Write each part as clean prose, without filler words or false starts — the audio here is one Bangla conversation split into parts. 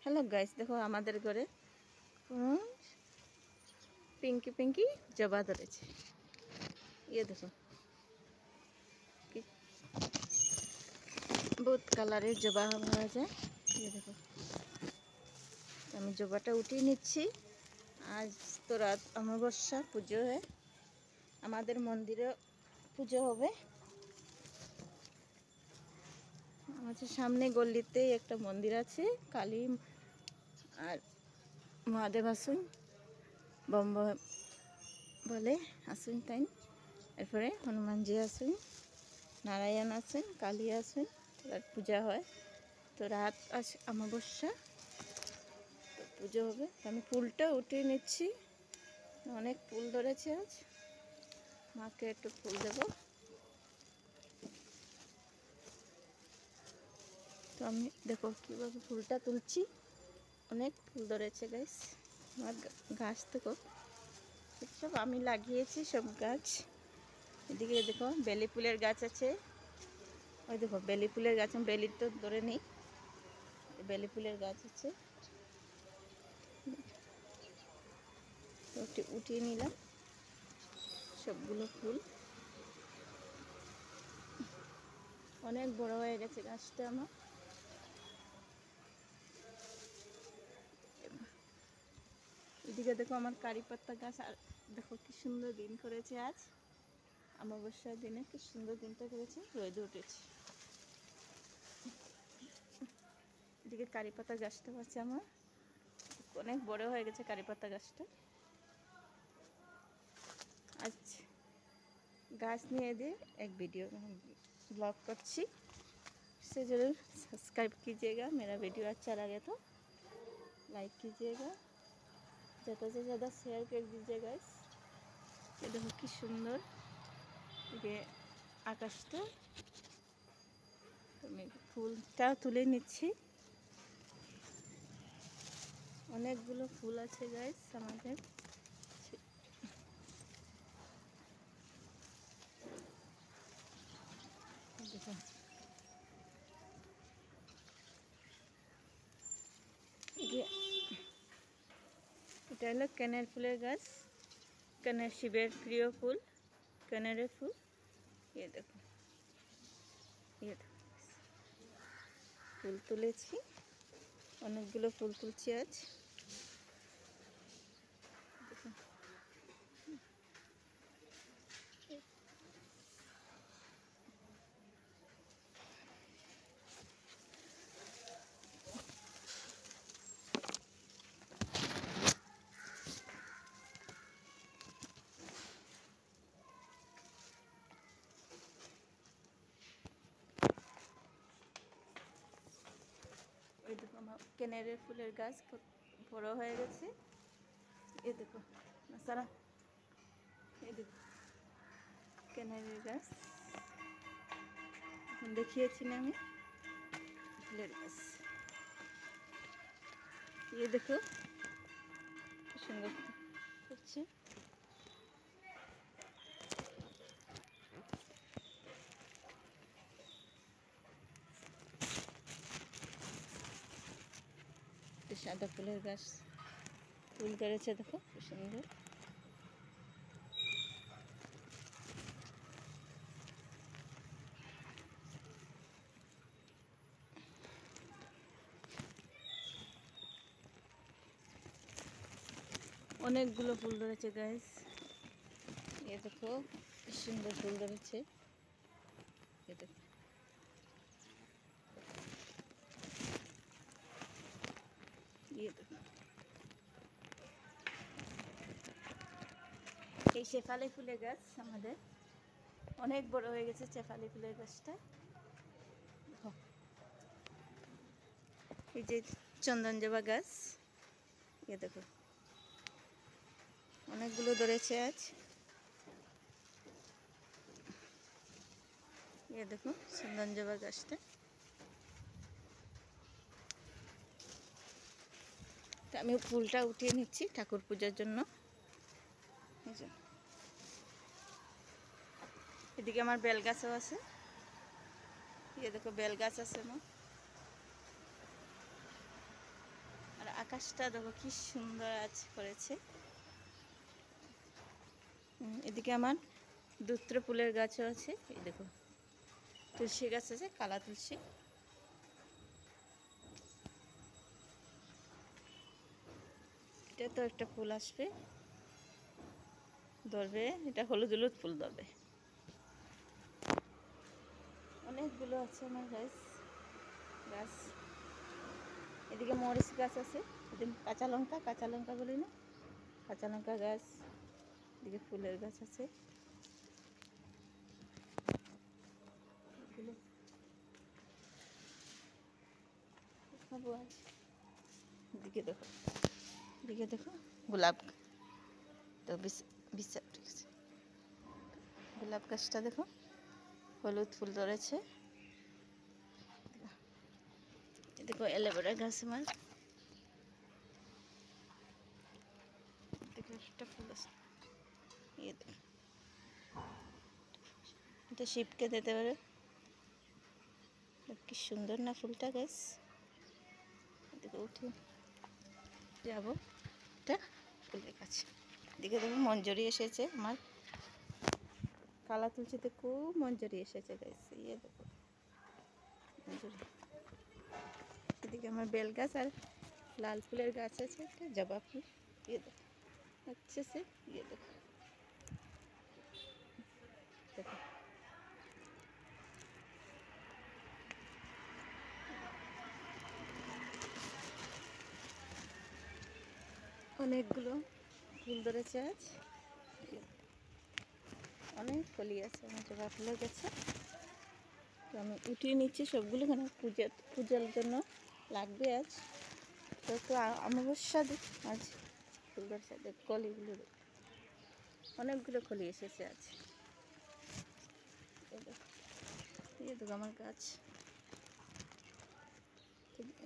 হ্যালো গাইস, দেখো আমাদের ঘরে পিঙ্কি পিঙ্কি জবা ধরেছে। ইয়ে দেখো কি বহুত কালারের জবা পাওয়া যায়। ইয়ে দেখো, আমি জবাটা উঠিয়ে নিচ্ছি। আজ তো রাত অমাবস্যা, পুজো হয়, আমাদের মন্দিরে পুজো হবে। আমাদের সামনে গল্লিতেই একটা মন্দির আছে, কালী আর মহাদেব আসুন বম্ব বলে আসুন তাই। এরপরে হনুমানজি আসুন, নারায়ণ আসুন, কালী আসুন, রাত পূজা হয়। তো রাত আজ অমাবস্যা, তো পুজো হবে। আমি ফুলটা উঠিয়ে নিচ্ছি, অনেক ফুল ধরেছে আজ, মাকে একটু ফুল দেবো। তো আমি দেখো কীভাবে ফুলটা তুলছি, অনেক ফুল ধরেছে গাছ। আমার গাছ দেখো, সব আমি লাগিয়েছি সব গাছ। এদিকে দেখো বেলি ফুলের গাছ আছে, ওই দেখো বেলি ফুলের গাছ, বেলি তো ধরে নেই, বেলি ফুলের গাছ আছে। তো উঠিয়ে নিলাম সবগুলো ফুল, অনেক বড় হয়ে গেছে গাছটা আমার। এদিকে দেখো আমার কারি পাতা গাছ, আর দেখো কি সুন্দর দিন করেছে আজ অমাবস্যার দিনে, কি সুন্দর দিনটা করেছে, রোদে উঠেছে। এদিকে কারি পাতা গাছটাও আছে আমার, অনেক বড় হয়ে গেছে কারি পাতা গাছটা। আজ गाछ निए दे एक वीडियो ब्लॉग करছি, से जरूर सब्सक्राइब कीजिएगा। मेरा वीडियो अच्छा लगे तो लाइक कीजिएगा, ज़्यादा से ज़्यादा शेयर कर दीजिएगा। ये देखो कि सुंदर ये आकाशটা, আমি ফুলটা তুলে নিচ্ছি। অনেকগুলো ফুল আছে গাইস আমাদের। দেখুন এটা হলো কানের ফুলের গাছ, কানের শিবের প্রিয় ফুল, কানেরের ফুল। ये देखो, ये देखो ফুল তুলেছি, অনেকগুলো ফুল তুলছি আজ। এই দেখো আমার কেনেরের ফুলের গাছ বড় হয়ে গেছে। এই দেখো সারা, এই দেখো কেনেরের গাছ দেখিয়েছি না আমি, ফুলের গাছ। ये देखो সুন্দর হচ্ছে। সাদা ফুলের গাছ ফুল ধরেছে, দেখো কি সুন্দর। অনেকগুলো ফুল ধরেছে গাইস, ये দেখো কি সুন্দর ফুল ধরেছে। ये দেখো, ये দেখো এই শেফালি ফুলের গাছ আমাদের, অনেক বড় হয়ে গেছে শেফালি ফুলের গাছটা। এই যে চন্দন জবা গাছ, ये দেখো অনেকগুলো ধরেছে আজ। ये দেখো চন্দন জবা গাছটা। আমি ফুলটা উঠিয়ে নিচ্ছি ঠাকুর পূজার জন্য। এদিকে আমার বেল গাছও আছে, ये দেখো বেল গাছ আছে আমার। আকাশটা দেখো কি সুন্দর আজ করেছে। এদিকে আমার দুত্র ফুলের গাছও আছে। এই দেখো তুলসী গাছ আছে, কালা তুলসী। এটা তো একটা ফুল আসবে, ধরবে, এটা হলুদ হলুদ ফুল ধরবে। অনেকগুলো আছে আমার গাছ গাছ। এদিকে মরিচ গাছ আছে, এদিকে কাঁচা লঙ্কা বলি না, কাঁচা লঙ্কা গাছ। এদিকে ফুলের গাছ আছে। এদিকে দেখো, এদিকে দেখো গোলাপ, তো গোলাপ গাছটা দেখো হলুদ ফুল ধরেছে। দেখো অ্যালোভেরা গাছ আমার, দেখো একটা ফুল আছে। দেখো এটা শিবকে দিতে পারে, কি সুন্দর না ফুলটা গাছ। দেখো উঠে যাবো, এটা ফুলের কাছে। দিকে দেখো মঞ্জরি এসেছে আমার, কালা তুলসীতে খুব মঞ্জরি এসেছে গাছ। দেখো মঞ্জরি। এদিকে আমার বেল গাছ আর লাল ফুলের গাছ আছে, একটা জবা ফুল। দেখো अच्छे से দেখো দেখো অনেকগুলো ফুল ধরেছে আজ, অনেক কলি আছে আমার জবা ফুলের গাছে। তো আমি উঠিয়ে নিচ্ছি সবগুলো, কেন পূজার জন্য লাগবে আজ। তো অমাবস্যা দিক আজ ফুল ধরেছে, কলিগুলো অনেকগুলো কলি এসেছে আজ। ये देखो আমার গাছ।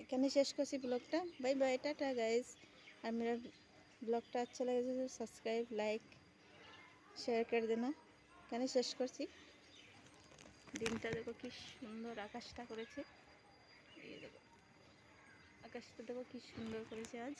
এখানে শেষ করছি ব্লগটা। Bye bye, tata guys. और मेरा ব্লগটা अच्छा लगे तो सब्सक्राइब लाइक शेयर कर देना। এখানে শেষ করছি। দিনটা দেখো কি সুন্দর আকাশটা করেছে। এই দেখো আকাশটা দেখো কি সুন্দর করেছে আজ।